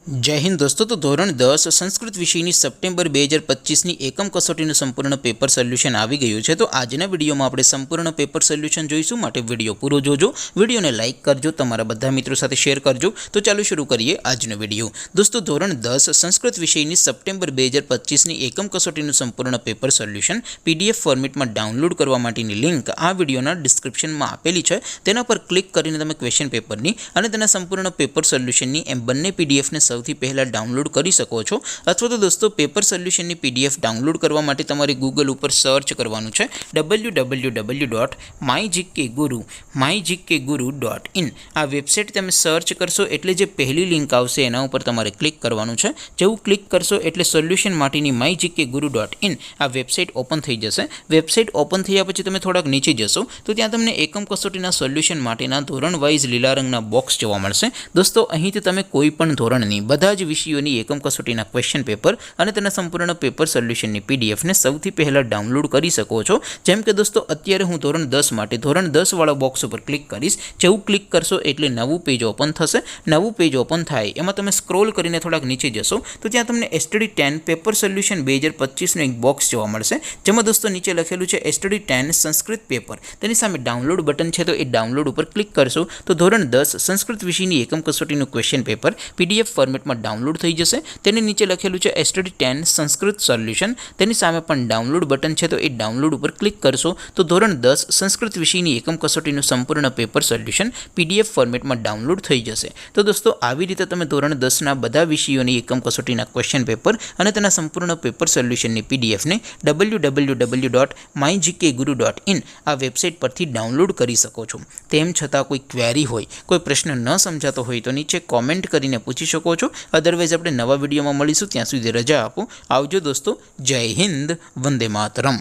जय हिंद दोस्तों। तो धोरण 10 संस्कृत विषयની સપ્ટેમ્બર 2025ની એકમ કસોટીનું સંપૂર્ણ પેપર સોલ્યુશન આવી ગયું છે। તો આજના વિડીયોમાં આપણે સંપૂર્ણ પેપર સોલ્યુશન જોઈશું, માટે વિડીયો પૂરો જોજો, વિડીયોને લાઇક કરજો, તમારા બધા મિત્રો સાથે શેર કરજો। તો ચાલો શરૂ કરીએ આજનો વિડીયો। દોસ્તો ધોરણ 10 સંસ્કૃત વિષયની સપ્ટેમ્બર 2025ની એકમ કસોટીનું સંપૂર્ણ પેપર સોલ્યુશન PDF ફોર્મેટમાં ડાઉનલોડ કરવા માટેની લિંક આ વિડીયોના ડિસ્ક્રિપ્શનમાં આપેલી છે। તેના પર ક્લિક કરીને તમે ક્વેશ્ચન પેપરની અને તેના સંપૂર્ણ પેપર સોલ્યુશનની એમ બંને PDFને સૌથી પહેલા ડાઉનલોડ કરી શકો છો। અથવા તો દોસ્તો પેપર સોલ્યુશનની PDF ડાઉનલોડ કરવા માટે તમારે ગૂગલ ઉપર સર્ચ કરવાનું છે www.mygkguru.in। આ વેબસાઇટ તમે સર્ચ કરશો એટલે જે પહેલી લિંક આવશે એના ઉપર તમારે ક્લિક કરવાનું છે। જેવું ક્લિક કરશો એટલે સોલ્યુશન માટેની mygkguru.in આ વેબસાઇટ ઓપન થઈ જશે। વેબસાઇટ ઓપન થયા પછી તમે થોડાક નીચે જશો તો ત્યાં તમને એકમ કસોટીના સોલ્યુશન માટેના ધોરણ વાઇઝ લીલા રંગના બોક્સ જોવા મળશે। દોસ્તો અહીંથી તમે કોઈ પણ ધોરણની બધા જ વિષયોની એકમ કસોટીના ક્વેશ્ચન પેપર અને તેના સંપૂર્ણ પેપર સોલ્યુશનની પીડીએફને સૌથી પહેલાં ડાઉનલોડ કરી શકો છો। જેમ કે દોસ્તો અત્યારે હું ધોરણ 10 માટે ધોરણ 10 વાળા બોક્સ ઉપર ક્લિક કરીશ। જેવું ક્લિક કરશો એટલે નવું પેજ ઓપન થશે। નવું પેજ ઓપન થાય એમાં તમે સ્ક્રોલ કરીને થોડાક નીચે જશો તો ત્યાં તમને STD 10 પેપર સોલ્યુશન 2025નું એક બોક્સ જોવા મળશે, જેમાં દોસ્તો નીચે લખેલું છે STD 10 સંસ્કૃત પેપર। તેની સામે ડાઉનલોડ બટન છે, તો એ ડાઉનલોડ ઉપર ક્લિક કરશો તો ધોરણ 10 સંસ્કૃત વિષયની એકમ કસોટીનું ક્વેશ્ચન પેપર PDF ફોર્મેટમાં ડાઉનલોડ થઈ જશે। તેની નીચે લખેલું છે STD 10 સંસ્કૃત સોલ્યુશન, તેની સામે પણ ડાઉનલોડ બટન છે, તો એ ડાઉનલોડ ઉપર ક્લિક કરશો તો ધોરણ 10 સંસ્કૃત વિષયની એકમ કસોટીનું સંપૂર્ણ પેપર સોલ્યુશન PDF ફોર્મેટમાં ડાઉનલોડ થઈ જશે। તો દોસ્તો આવી રીતે તમે ધોરણ 10ના બધા વિષયોની એકમ કસોટીના ક્વેશ્ચન પેપર અને તેના સંપૂર્ણ પેપર સોલ્યુશનની PDFને www.mygkguru.in આ વેબસાઇટ પરથી ડાઉનલોડ કરી શકો છો। તેમ છતાં કોઈ ક્વેરી હોય, કોઈ પ્રશ્ન ન સમજાતો હોય તો નીચે કોમેન્ટ કરીને પૂછી શકો છો। અદરવાઇઝ આપણે નવા વિડીયોમાં મળીશું, ત્યાં સુધી રજા આપો। આવજો દોસ્તો, જય હિન્દ, વંદે માતરમ।